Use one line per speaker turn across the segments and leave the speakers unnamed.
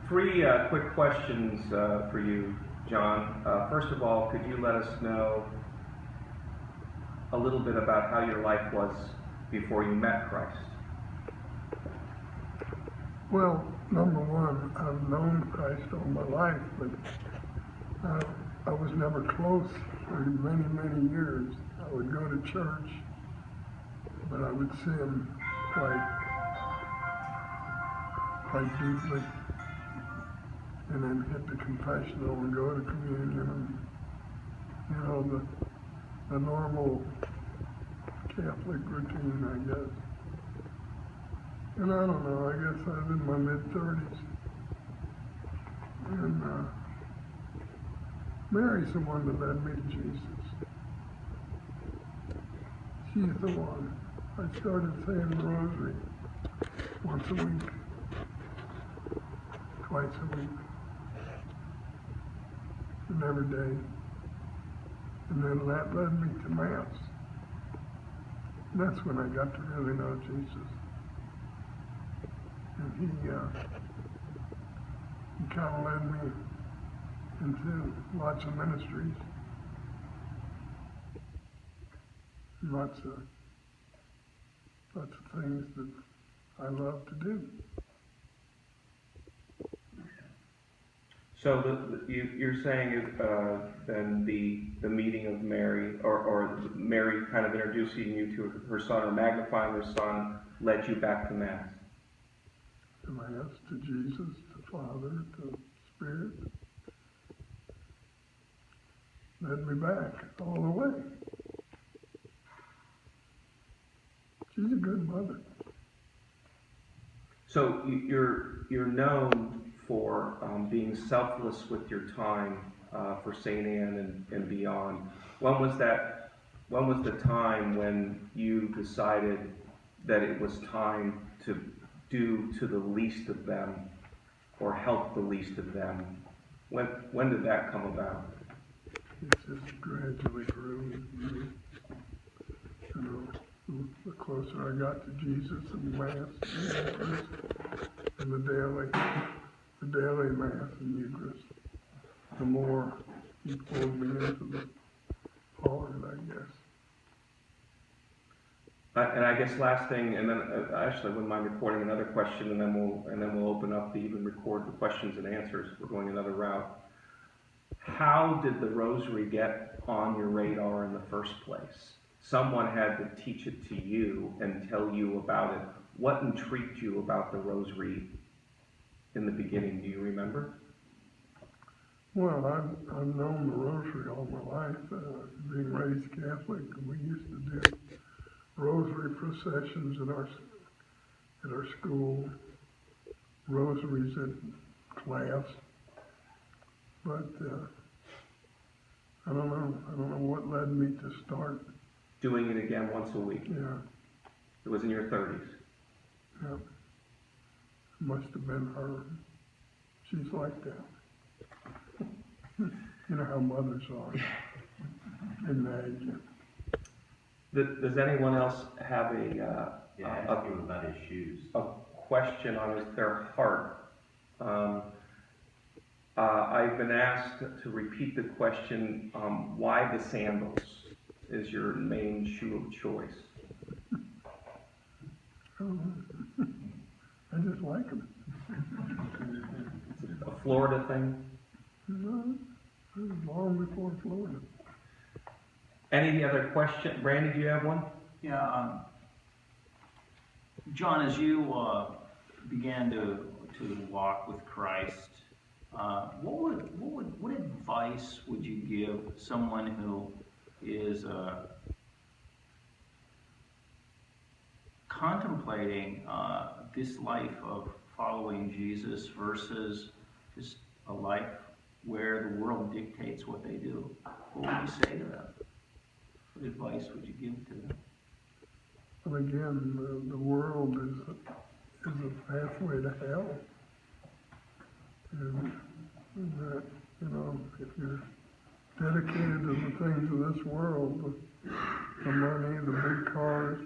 Three quick questions for you, John. First of all, could you let us know a little bit about how your life was before you met Christ?
Well, number one, I've known Christ all my life, but I was never close for many, many years. I would go to church, but I would sin quite deeply, and then hit the confessional and go to communion, and the normal Catholic routine, I guess. And I don't know, I guess I was in my mid-30s. And Mary's the one that led me to Jesus. She's the one. I started saying the rosary once a week, twice a week, and every day. And then that led me to Mass. And that's when I got to really know Jesus. And he kind of led me into lots of ministries, lots of things that I love to do.
So you're saying then the meeting of Mary, or Mary kind of introducing you to her son, or magnifying her son, led you back to Mass?
To Mass, to Jesus, to Father, to Spirit. Led me back all the way. She's a good mother.
So you're known for being selfless with your time for St. Anne and beyond. When was the time when you decided that it was time to do to the least of them, or help the least of them? When did that come about?
It just gradually grew. The closer I got to Jesus and Mass and the daily Mass and Eucharist, the more he pulled me into the heart, I guess.
And I guess last thing, and then actually I wouldn't mind recording another question, and then we'll open up to even record the questions and answers. We're going another route. How did the Rosary get on your radar in the first place? Someone had to teach it to you and tell you about it. What intrigued you about the Rosary in the beginning? Do you remember?
Well, I've known the Rosary all my life. Being raised Catholic, we used to do Rosary processions at our school, rosaries at class. But I don't know what led me to start
doing it again once a week.
Yeah.
It was in your 30s.
Yeah. Must have been her. She's like that. You know how mothers are. They nag you.
Does anyone else have
ask him about his shoes.
A question on their heart? I've been asked to repeat the question, why the sandals is your main shoe of choice?
I just like them.
Is it a Florida thing?
No, it was long before Florida.
Any other question? Brandy, do you have one?
Yeah, John, as you began to walk with Christ, what advice would you give someone who is contemplating this life of following Jesus versus just a life where the world dictates what they do? What would you say to them? What advice would you give to them?
But again, the world is a pathway to hell. And that, if you're dedicated to the things of this world, the money, the big cars,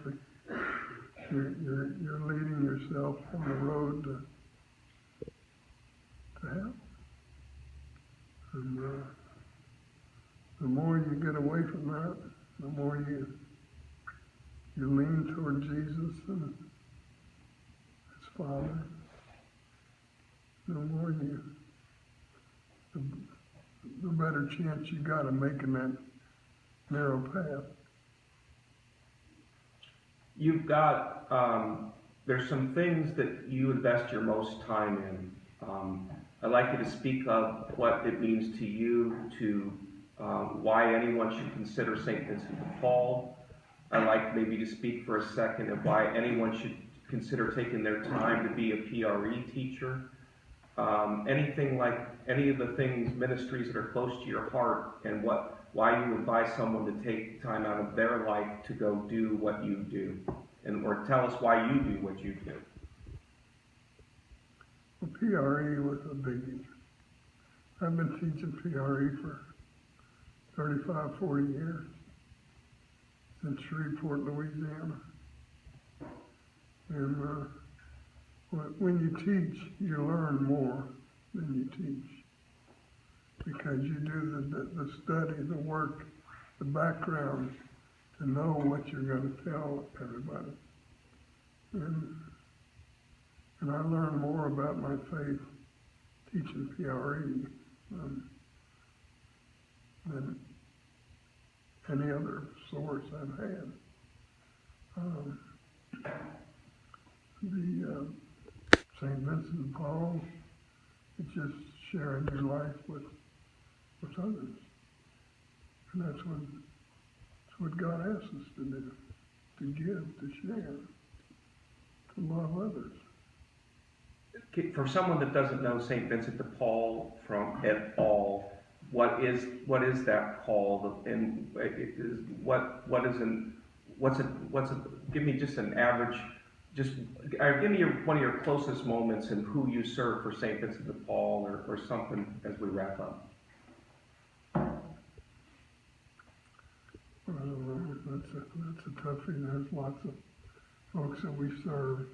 you're leading yourself on the road to And the more you get away from that, the more you lean toward Jesus and his Father, the more the better chance you got of making that narrow path.
You've got, there's some things that you invest your most time in. I'd like you to speak of what it means to you, to why anyone should consider St. Vincent de Paul. I'd like maybe to speak for a second of why anyone should consider taking their time to be a PRE teacher. Anything like any of the things, ministries that are close to your heart, and why you advise someone to take time out of their life to go do what you do, or tell us why you do what you do.
Well, PRE was a biggie. I've been teaching PRE for 35, 40 years, since Shreveport, Louisiana. And when you teach, you learn more than you teach, because you do the study, the work, the background to know what you're going to tell everybody. And I learned more about my faith teaching PRE than any other source I've had. The St. Vincent de Paul, it's just sharing your life with others. And that's what God asks us to do, to give, to share, to love others.
For someone that doesn't know St. Vincent de Paul at all, what is that called? And give me just an average. Give me one of your closest moments and who you serve for St. Vincent de Paul, or something as we wrap up.
That's a toughie. There's lots of folks that we serve.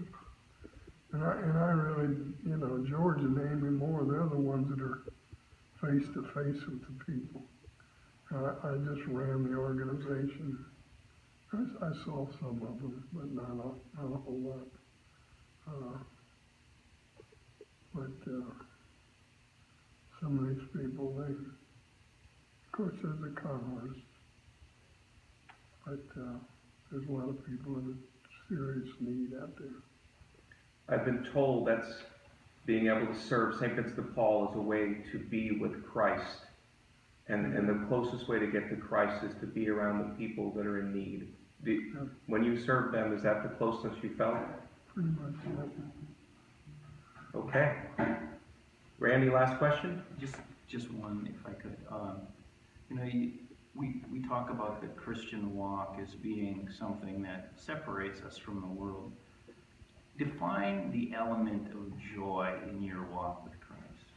And I really, George and Amy Moore, they're the ones that are face to face with the people. I just ran the organization. I saw some of them, but not a whole lot. But some of these people, of course, there's the con artists, but there's a lot of people in serious need out there.
I've been told that's being able to serve St. Vincent de Paul as a way to be with Christ. And the closest way to get to Christ is to be around the people that are in need. When you serve them, is that the closeness you felt?
Pretty much, yeah.
Okay. Randy, last question?
Just one, if I could. We talk about the Christian walk as being something that separates us from the world. Define the element of joy in your walk with Christ.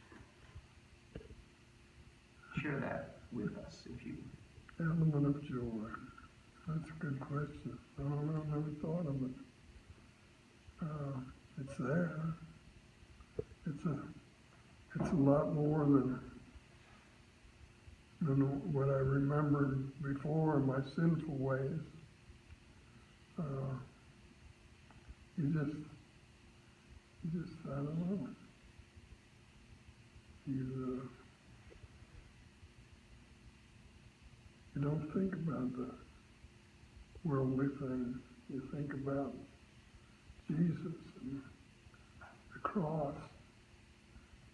Share that with us, if you would.
Element of joy. That's a good question. I don't know, I've never thought of it. It's there. It's a lot more than what I remembered before in my sinful ways. You just, I don't know. You don't think about the worldly things. You think about Jesus and the cross,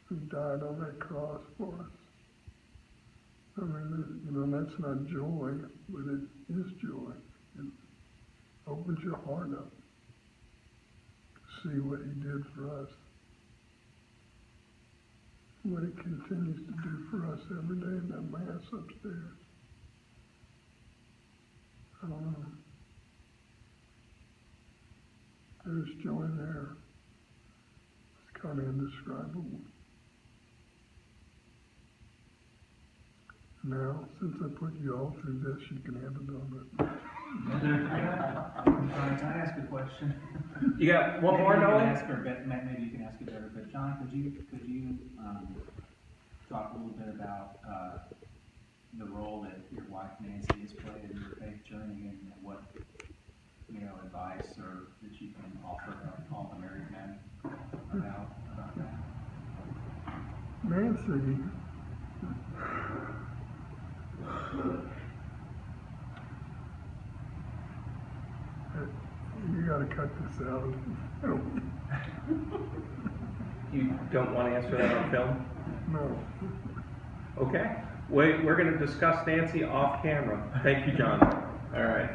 who died on that cross for us. I mean, that's not joy, but it is joy. It opens your heart up to see what he did for us, what he continues to do for us every day in that Mass upstairs. I don't know. There's joy there. It's kind of indescribable. Now, since I put you all through this, you can have it on it.
Can I ask a question?
You got one more,
Maybe you
Noah?
can ask her, but maybe you can ask it better. But John, could you talk a little bit about the role that your wife Nancy has played in your faith journey, and what advice or that you can offer all the married men about that?
Nancy, you gotta cut this out.
You don't want to answer that on film?
No.
Okay. We're going to discuss Nancy off camera. Thank you, John. All right.